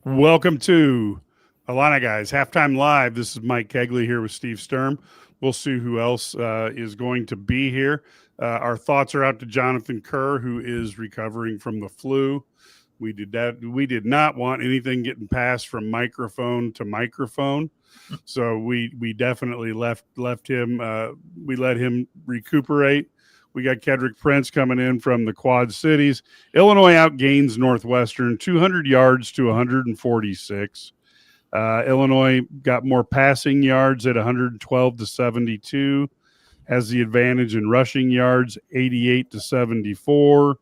Welcome to IlliniGuys Halftime Live. This is Mike Kegley here with Steve Sturm. We'll see who else is going to be here. Our thoughts are out to Jonathan Kerr, who is recovering from the flu. We did not want anything getting passed from microphone to microphone, so we definitely left him. We let him recuperate. We got Kedrick Prince coming in from the Quad Cities. Illinois outgains Northwestern 200 yards to 146. Illinois got more passing yards at 112 to 72. Has the advantage in rushing yards, 88 to 74.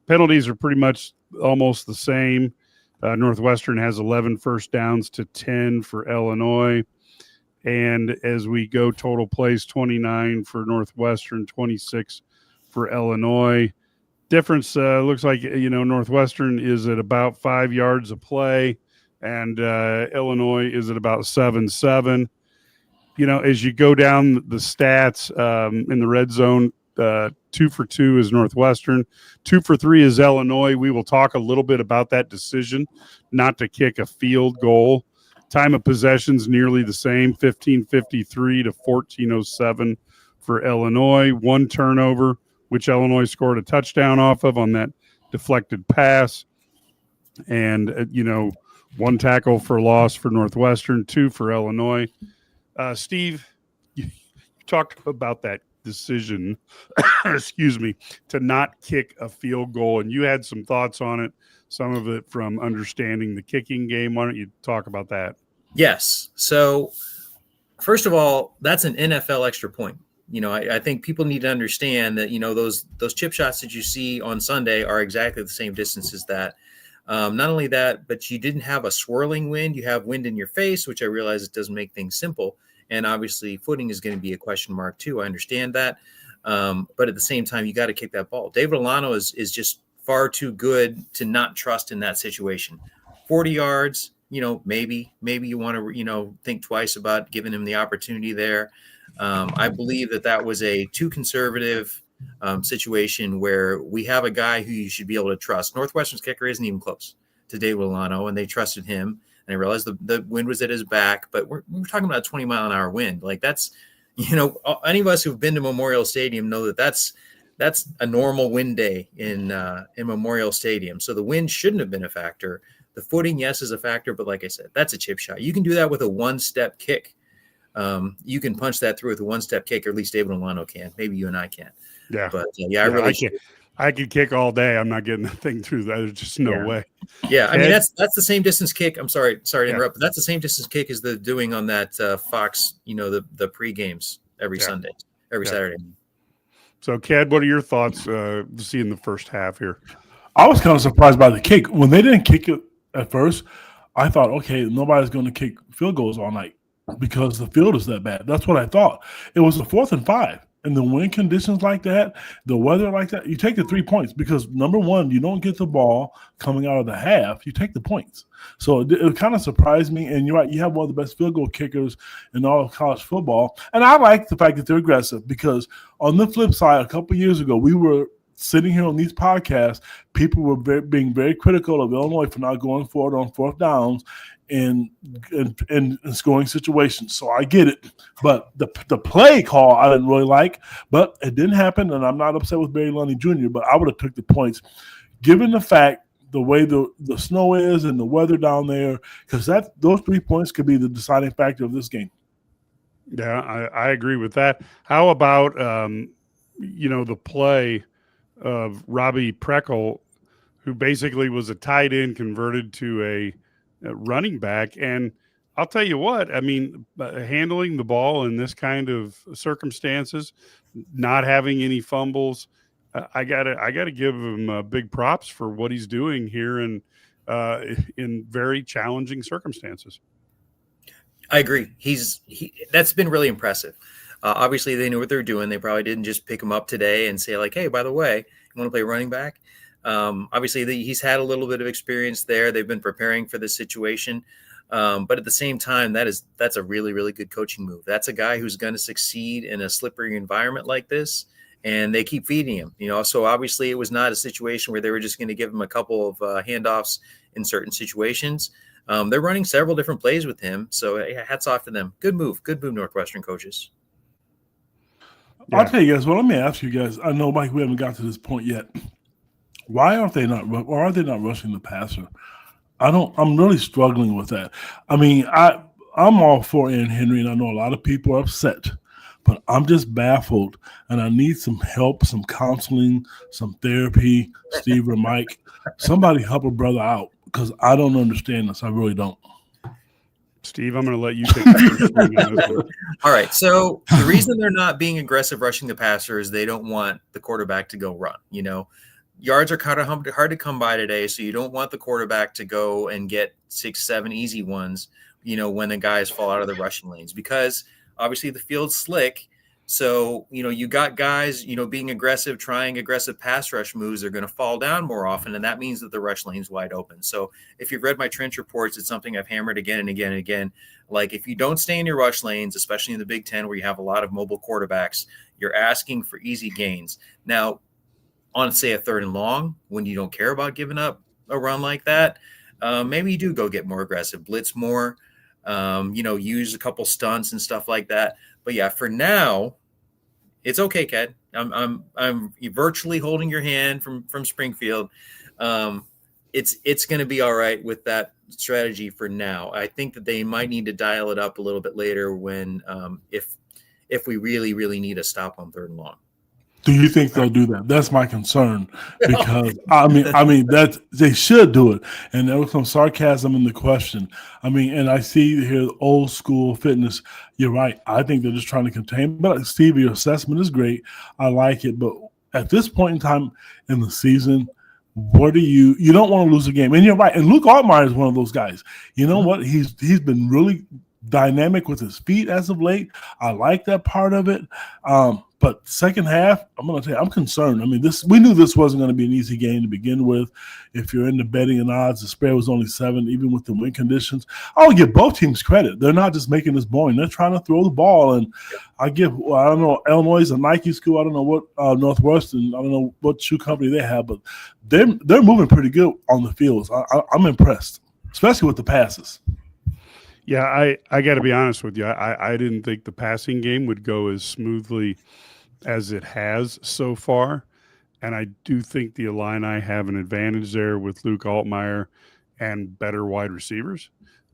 Penalties are pretty much almost the same. Northwestern has 11 first downs to 10 for Illinois. And as we go, total plays 29 for Northwestern, 26 for Illinois. Difference looks like, Northwestern is at about 5 yards a play, and Illinois is at about 7-7. As you go down the stats in the red zone, 2 for 2 is Northwestern. 2 for 3 is Illinois. We will talk a little bit about that decision not to kick a field goal. Time of possession's nearly the same, 15:53 to 14:07 for Illinois. One turnover, which Illinois scored a touchdown off of on that deflected pass. And, one tackle for loss for Northwestern, 2 for Illinois. Steve, you talked about that decision, excuse me, to not kick a field goal, and you had some thoughts on it, some of it from understanding the kicking game. Why don't you talk about that? Yes. So, first of all, that's an NFL extra point. I think people need to understand that, those chip shots that you see on Sunday are exactly the same distance as that. Not only that, but you didn't have a swirling wind. You have wind in your face, which I realize it doesn't make things simple. And obviously footing is going to be a question mark too. I understand that. But at the same time, you got to kick that ball. David Olano is just far too good to not trust in that situation. 40 yards, maybe you want to, think twice about giving him the opportunity there. I believe that was a too conservative situation where we have a guy who you should be able to trust. Northwestern's kicker isn't even close to David Olano, and they trusted him. And I realized the wind was at his back, but we're talking about a 20-mile-an-hour wind. Like that's, any of us who've been to Memorial Stadium know that's a normal wind day in Memorial Stadium. So the wind shouldn't have been a factor. The footing, yes, is a factor, but like I said, that's a chip shot. You can do that with a one-step kick. You can punch that through with a one-step kick, or at least David Olano can. Maybe you and I can't. Yeah, but I could kick all day. I'm not getting the thing through that. There's just no way. Yeah, I mean that's the same distance kick. I'm sorry to interrupt, but that's the same distance kick as the doing on that Fox. The pre-games every Sunday, every Saturday. So, Ked, what are your thoughts seeing the first half here? I was kind of surprised by the kick. When they didn't kick it at first, I thought, okay, nobody's going to kick field goals all night because the field is that bad. That's what I thought. It was a 4th and 5. And the wind conditions like that, the weather like that, you take the 3 points because, number one, you don't get the ball coming out of the half. You take the points. So it kind of surprised me. And you're right, you have one of the best field goal kickers in all of college football. And I like the fact that they're aggressive because on the flip side, a couple of years ago, we were sitting here on these podcasts, people were being very critical of Illinois for not going forward on 4th downs in scoring situations. So I get it. But the play call I didn't really like, but it didn't happen, and I'm not upset with Barry Lundy Jr., but I would have took the points given the fact the way the snow is and the weather down there, because those 3 points could be the deciding factor of this game. Yeah, I agree with that. How about, the play of Robbie Preckle, who basically was a tight end converted to a running back. And I'll tell you what, I mean, handling the ball in this kind of circumstances, not having any fumbles, I gotta give him big props for what he's doing here in very challenging circumstances. I agree. That's been really impressive. Obviously, they knew what they're doing. They probably didn't just pick him up today and say like, "Hey, by the way, you want to play running back?" Obviously, he's had a little bit of experience there. They've been preparing for this situation. But at the same time, that's a really, really good coaching move. That's a guy who's going to succeed in a slippery environment like this, and they keep feeding him. So obviously it was not a situation where they were just going to give him a couple of handoffs in certain situations. They're running several different plays with him. So hats off to them. Good move, Northwestern coaches. I'll tell you guys. Well, let me ask you guys. I know, Mike, we haven't got to this point yet. Why are they not rushing the passer? I'm really struggling with that. I mean, I'm all for Aaron Henry, and I know a lot of people are upset, but I'm just baffled, and I need some help, some counseling, some therapy. Steve or Mike, somebody help a brother out because I don't understand this. I really don't. Steve, I'm going to let you take the first swing on this one. All right. So the reason they're not being aggressive rushing the passer is they don't want the quarterback to go run. Yards are kind of hard to come by today, so you don't want the quarterback to go and get 6-7 easy ones, when the guys fall out of the rushing lanes, because obviously the field's slick. So, you got guys, being aggressive, trying aggressive pass rush moves are going to fall down more often. And that means that the rush lane's wide open. So if you've read my trench reports, it's something I've hammered again and again and again. Like if you don't stay in your rush lanes, especially in the Big Ten where you have a lot of mobile quarterbacks, you're asking for easy gains. Now, on say a 3rd and long, when you don't care about giving up a run like that, maybe you do go get more aggressive, blitz more, use a couple stunts and stuff like that. But yeah, for now, it's okay, Ked. I'm virtually holding your hand from Springfield. It's going to be all right with that strategy for now. I think that they might need to dial it up a little bit later when if we really, really need a stop on 3rd and long. Do you think they'll do that? That's my concern because I mean that they should do it. And there was some sarcasm in the question. And I see here old school fitness. You're right. I think they're just trying to contain. But Steve, your assessment is great. I like it. But at this point in time in the season, what do you don't want to lose a game. And you're right. And Luke Altmaier is one of those guys. You know what? He's been really dynamic with his feet as of late. I like that part of it. But second half, I'm going to tell you, I'm concerned. We knew this wasn't going to be an easy game to begin with. If you're into betting and odds, the spread was only 7, even with the win conditions. I'll give both teams credit. They're not just making this boring. They're trying to throw the ball. And I don't know, Illinois is a Nike school. I don't know what Northwestern, I don't know what shoe company they have, but they're moving pretty good on the fields. I'm impressed, especially with the passes. Yeah, I got to be honest with you. I didn't think the passing game would go as smoothly as it has so far. And I do think the Illini have an advantage there with Luke Altmaier and better wide receivers.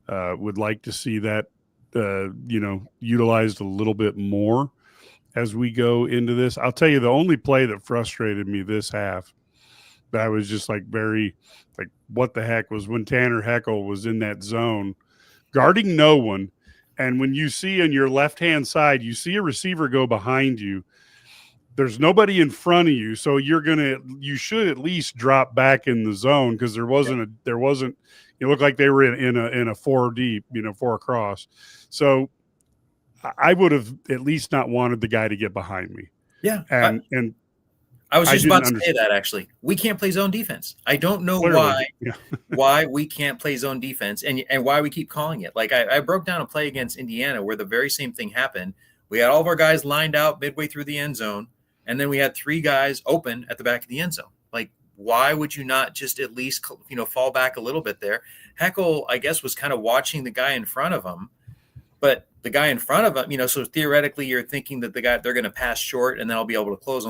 Would like to see that, utilized a little bit more as we go into this. I'll tell you, the only play that frustrated me this half that I was just what the heck, was when Tanner Heckel was in that zone guarding no one. And when you see on your left-hand side, you see a receiver go behind you. There's nobody in front of you. So you should at least drop back in the zone because it looked like they were in a 4 deep, 4 across. So I would have at least not wanted the guy to get behind me. Yeah. And I was just about to say that, actually. We can't play zone defense. I don't know why we can't play zone defense and why we keep calling it. Like I broke down a play against Indiana where the very same thing happened. We had all of our guys lined out midway through the end zone, and then we had 3 guys open at the back of the end zone. Like, why would you not just at least, fall back a little bit there? Heckel, I guess, was kind of watching the guy in front of him, but the guy in front of him, so theoretically you're thinking that they're going to pass short and then I'll be able to close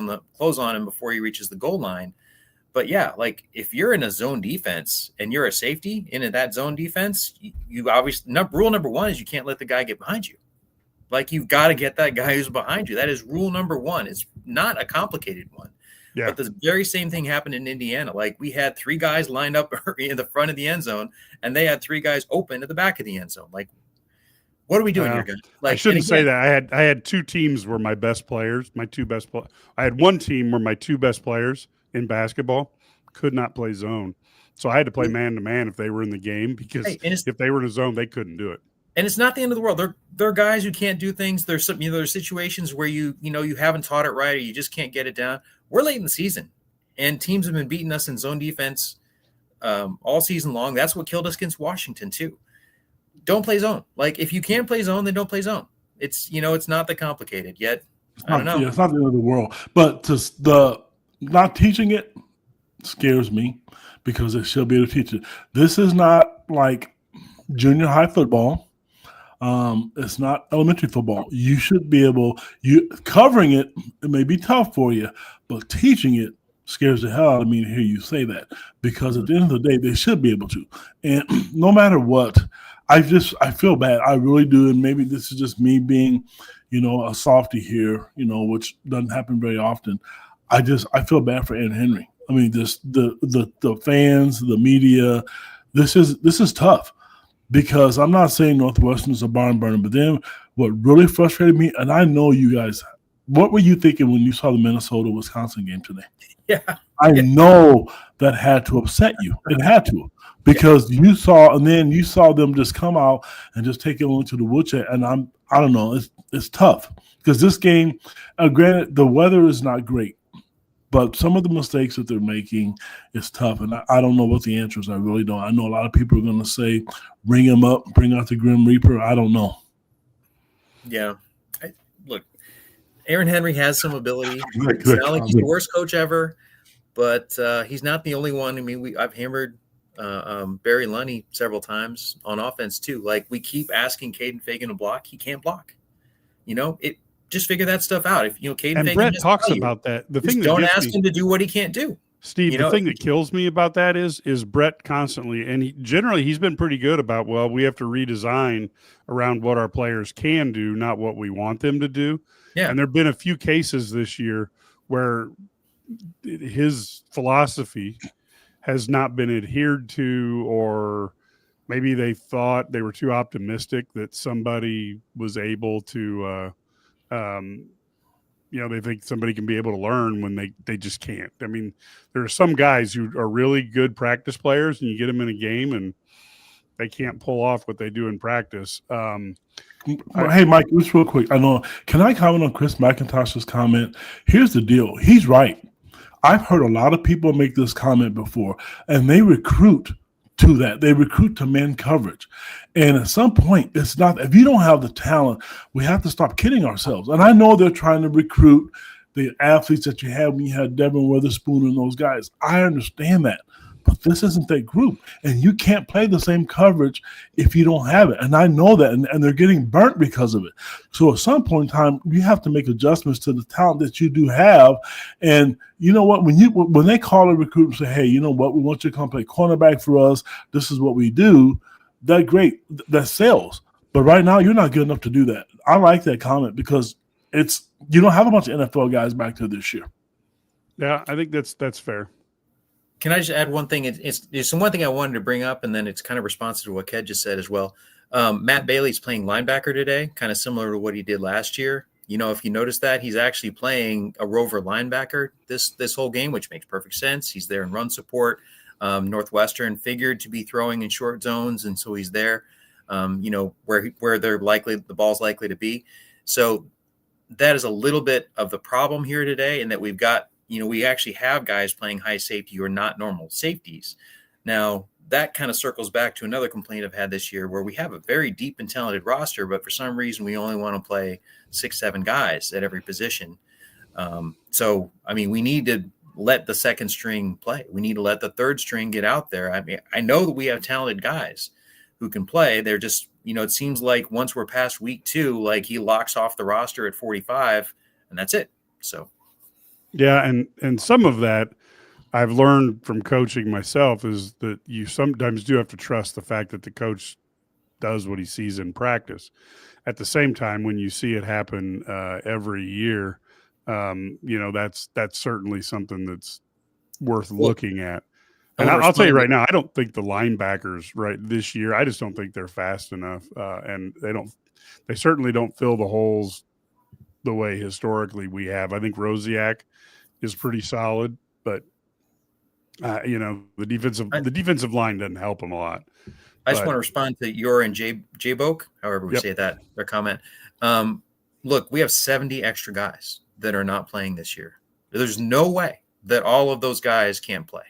on him before he reaches the goal line. But yeah, like if you're in a zone defense and you're a safety in that zone defense, you obviously, rule number 1 is you can't let the guy get behind you. Like you've got to get that guy who's behind you. That is rule number 1. It's not a complicated one. Yeah. But the very same thing happened in Indiana. Like we had 3 guys lined up in the front of the end zone and they had 3 guys open at the back of the end zone. Like, what are we doing here, guys? I shouldn't say that. I had 2 teams were my best players, my 2 best players. I had 1 team where my 2 best players in basketball could not play zone. So I had to play man-to-man if they were in the game because if they were in a zone, they couldn't do it. And it's not the end of the world. There are guys who can't do things. There's some, there's situations where you haven't taught it right or you just can't get it down. We're late in the season, and teams have been beating us in zone defense all season long. That's what killed us against Washington too. Don't play zone. Like if you can't play zone, then don't play zone. It's it's not that complicated yet. I don't know. Yeah, it's not the end of the world. But the not teaching it scares me because they should be able to teach it. This is not like junior high football. It's not elementary football. You should be able, you covering it, it may be tough for you, but teaching it scares the hell out of me to hear you say that, because at the end of the day, they should be able to. And no matter what, I feel bad. I really do. And maybe this is just me being, a softie here, which doesn't happen very often. I feel bad for Aaron Henry. I mean, the fans, the media, this is tough. Because I'm not saying Northwestern is a barn burner, but then what really frustrated me, and I know you guys, what were you thinking when you saw the Minnesota-Wisconsin game today? Yeah. I know that had to upset you. It had to, because you saw them just come out and just take it on to the woodshed. And I don't know, it's tough because this game, granted, the weather is not great. But some of the mistakes that they're making is tough, and I don't know what the answer is. I really don't. I know a lot of people are going to say, ring him up, bring out the Grim Reaper. I don't know. Yeah. Look, Aaron Henry has some ability. It's not like he's the worst coach ever, but he's not the only one. I mean, I've hammered Barry Lunny several times on offense too. Like, we keep asking Caden Fagan to block. He can't block. Just figure that stuff out. If Caden and Fagan Brett talks about that. The thing that don't ask him to do what he can't do. Steve, the thing that kills me about that is Brett constantly, and he's been pretty good about, well, we have to redesign around what our players can do, not what we want them to do. Yeah. And there have been a few cases this year where his philosophy has not been adhered to, or maybe they thought they were too optimistic that somebody was able to they think somebody can be able to learn when they just can't. I mean, there are some guys who are really good practice players, and you get them in a game and they can't pull off what they do in practice. Hey, Mike, just real quick. Can I comment on Chris McIntosh's comment? Here's the deal. He's right. I've heard a lot of people make this comment before, and they recruit to that. They recruit to man coverage. And at some point, it's not, if you don't have the talent, we have to stop kidding ourselves. And I know they're trying to recruit the athletes that you had when you had Devin Witherspoon and those guys. I understand that. But this isn't that group. And you can't play the same coverage if you don't have it. And I know that. And they're getting burnt because of it. So at some point in time, you have to make adjustments to the talent that you do have. And you know what? When they call a recruit and say, hey, you know what? We want you to come play cornerback for us. This is what we do. That's great. That sells. But right now, you're not good enough to do that. I like that comment because you don't have a bunch of NFL guys back there this year. Yeah, I think that's fair. Can I just add one thing? It's one thing I wanted to bring up, and then it's kind of responsive to what Ked just said as well. Matt Bailey's playing linebacker today, kind of similar to what he did last year. If you notice that, he's actually playing a rover linebacker this whole game, which makes perfect sense. He's there in run support. Northwestern figured to be throwing in short zones, and so he's there, where the ball's likely to be. So that is a little bit of the problem here today, and that we've got, we actually have guys playing high safety who are not normal safeties. Now, that kind of circles back to another complaint I've had this year, where we have a very deep and talented roster, but for some reason we only want to play 6-7 guys at every position. So, we need to let the second string play. We need to let the third string get out there. I know that we have talented guys who can play. They're just, it seems like once we're past week 2, like he locks off the roster at 45 and that's it. So. Yeah. And some of that I've learned from coaching myself is that you sometimes do have to trust the fact that the coach does what he sees in practice. At the same time, when you see it happen every year, that's certainly something that's worth looking at. And I'll tell you right now, I don't think the linebackers this year, I just don't think they're fast enough. And they certainly don't fill the holes the way historically we have. I think Rosiak is pretty solid, but the defensive line doesn't help them a lot. I just want to respond to your and J-Boke, however we say that, their comment. Look, we have 70 extra guys that are not playing this year. There's no way that all of those guys can't play.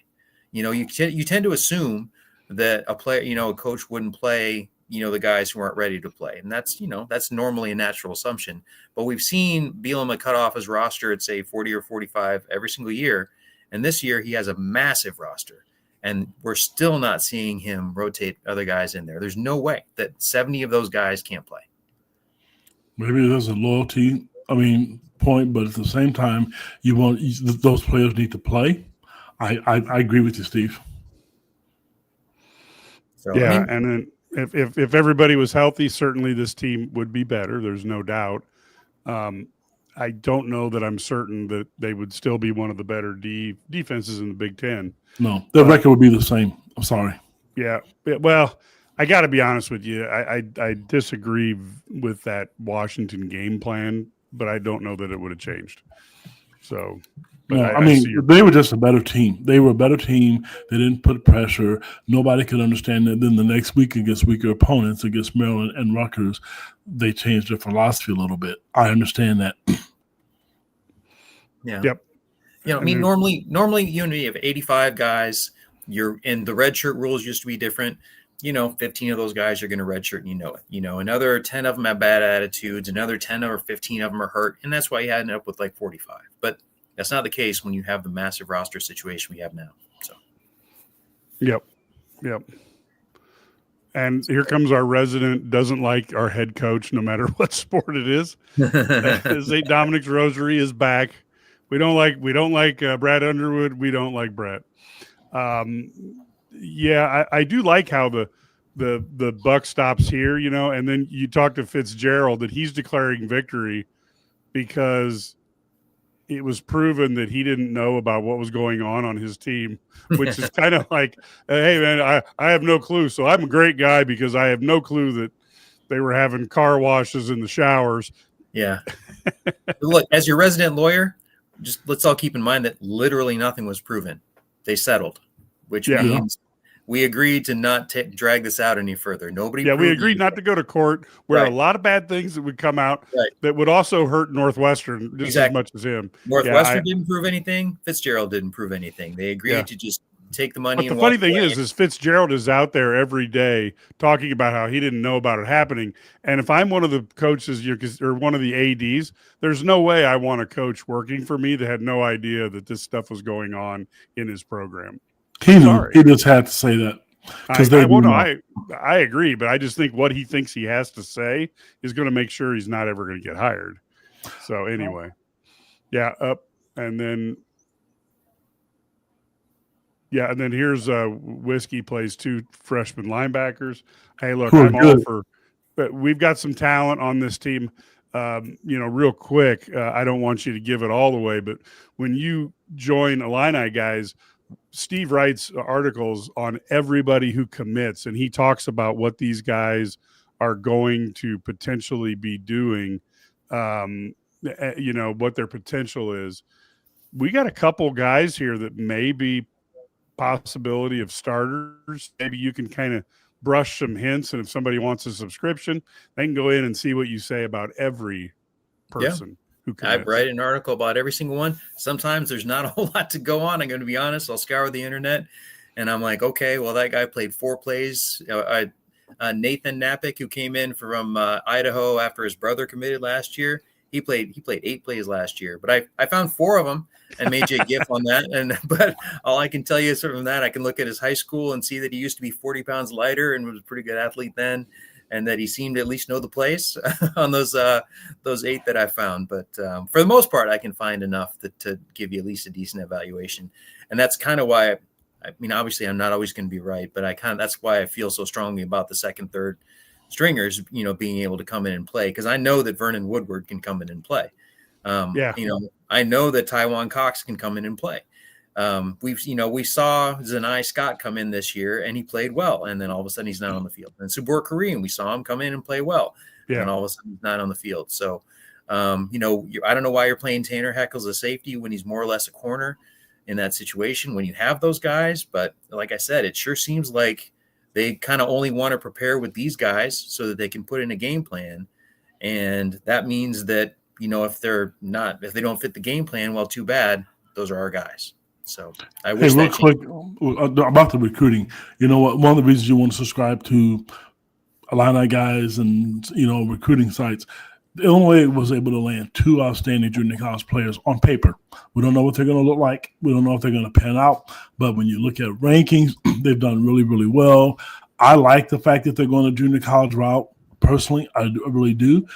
You tend to assume that a player, a coach wouldn't play, the guys who aren't ready to play. And that's normally a natural assumption. But we've seen Bielema cut off his roster at, say, 40 or 45 every single year. And this year he has a massive roster. And we're still not seeing him rotate other guys in there. There's no way that 70 of those guys can't play. Maybe there's a loyalty, point, but at the same time, those players need to play. I agree with you, Steve. So, yeah, and then if everybody was healthy, certainly this team would be better. There's no doubt. I don't know that I'm certain that they would still be one of the better defenses in the Big Ten. No, their record would be the same. I'm sorry. Yeah. Well, I got to be honest with you. I disagree with that Washington game plan, but I don't know that it would have changed. So, they were just a better team. They were a better team. They didn't put pressure. Nobody could understand that. Then the next week against weaker opponents, against Maryland and Rutgers, they changed their philosophy a little bit. I understand that. Yeah. Yep. Normally you have 85 guys. You're in the red shirt rules used to be different. 15 of those guys are going to redshirt, and another 10 of them have bad attitudes. Another 10 or 15 of them are hurt. And that's why you ended up with like 45. But that's not the case when you have the massive roster situation we have now. So. Yep. And here comes our resident, doesn't like our head coach, no matter what sport it is. St. Dominic's Rosary is back. We don't like Brad Underwood. We don't like Brett. I do like how the buck stops here, and then you talk to Fitzgerald that he's declaring victory because it was proven that he didn't know about what was going on his team, which is kind of like, hey, man, I have no clue. So I'm a great guy because I have no clue that they were having car washes in the showers. Yeah. Look, as your resident lawyer, just let's all keep in mind that literally nothing was proven. They settled, which means we agreed to not drag this out any further. We agreed not to go to court where a lot of bad things that would come out that would also hurt Northwestern just as much as him. Northwestern didn't prove anything. Fitzgerald didn't prove anything. They agreed to just take the money. But the funny thing is Fitzgerald is out there every day talking about how he didn't know about it happening. And if I'm one of the coaches or one of the ADs, there's no way I want a coach working for me that had no idea that this stuff was going on in his program. He just had to say that. I agree, but I just think what he thinks he has to say is going to make sure he's not ever going to get hired. So anyway, and then here's Whiskey plays 2 freshman linebackers. Hey, look, I'm all for. But we've got some talent on this team. Real quick, I don't want you to give it all away, but when you join IlliniGuys, Steve writes articles on everybody who commits, and he talks about what these guys are going to potentially be doing, what their potential is. We got a couple guys here that may be possibility of starters. Maybe you can kind of brush some hints, and if somebody wants a subscription, they can go in and see what you say about every person. I write an article about every single one. Sometimes there's not a whole lot to go on. I'm going to be honest. I'll scour the internet and I'm like, okay, well, that guy played 4 plays. Nathan Napick, who came in from Idaho after his brother committed last year, he played 8 plays last year, but I found 4 of them and made you a GIF on that. But all I can tell you is from that, I can look at his high school and see that he used to be 40 pounds lighter and was a pretty good athlete then. And that he seemed to at least know the place on those 8 that I found. But for the most part, I can find enough to give you at least a decent evaluation. And that's kind of why, obviously I'm not always going to be right, but that's why I feel so strongly about the second, third stringers, being able to come in and play. Because I know that Vernon Woodward can come in and play. I know that Tywan Cox can come in and play. We saw Zanai Scott come in this year and he played well, and then all of a sudden he's not on the field. And Sabor Kareem, we saw him come in and play well, and all of a sudden he's not on the field. So, I don't know why you're playing Tanner Heckle as a safety when he's more or less a corner in that situation when you have those guys. But like I said, it sure seems like they kind of only want to prepare with these guys so that they can put in a game plan. And that means that, if they don't fit the game plan, well, too bad. Those are our guys. So I wish real quick about the recruiting. You know what? One of the reasons you want to subscribe to IlliniGuys and recruiting sites, Illinois was able to land 2 outstanding junior college players on paper. We don't know what they're going to look like. We don't know if they're going to pan out. But when you look at rankings, they've done really, really well. I like the fact that they're going to junior college route. Personally, I really do.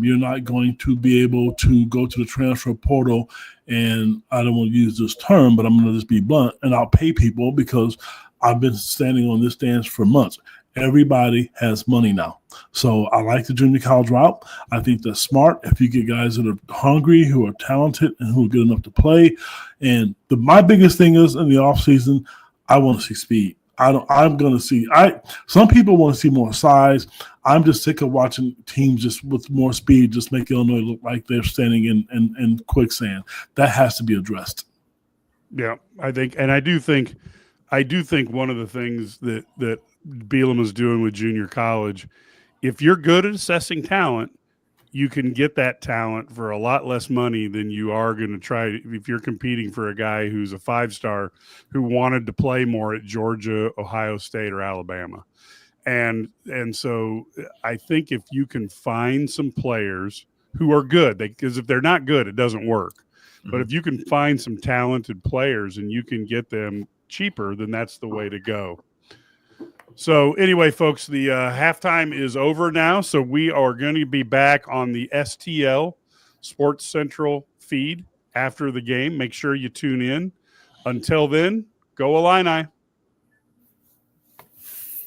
You're not going to be able to go to the transfer portal, and I don't want to use this term, but I'm going to just be blunt, and I'll pay people because I've been standing on this dance for months. Everybody has money now. So I like the junior college route. I think that's smart if you get guys that are hungry, who are talented, and who are good enough to play. And my biggest thing is in the offseason, I want to see speed. Some people want to see more size. I'm just sick of watching teams just with more speed just make Illinois look like they're standing in quicksand. That has to be addressed. Yeah, I do think one of the things that Bielema is doing with junior college, if you're good at assessing talent, you can get that talent for a lot less money than you are going to try if you're competing for a guy who's a 5-star who wanted to play more at Georgia, Ohio State, or Alabama. And so I think if you can find some players who are good, because if they're not good, it doesn't work. Mm-hmm. But if you can find some talented players and you can get them cheaper, then that's the way to go. So anyway, folks, the halftime is over now. So we are going to be back on the STL Sports Central feed after the game. Make sure you tune in. Until then, go Illini.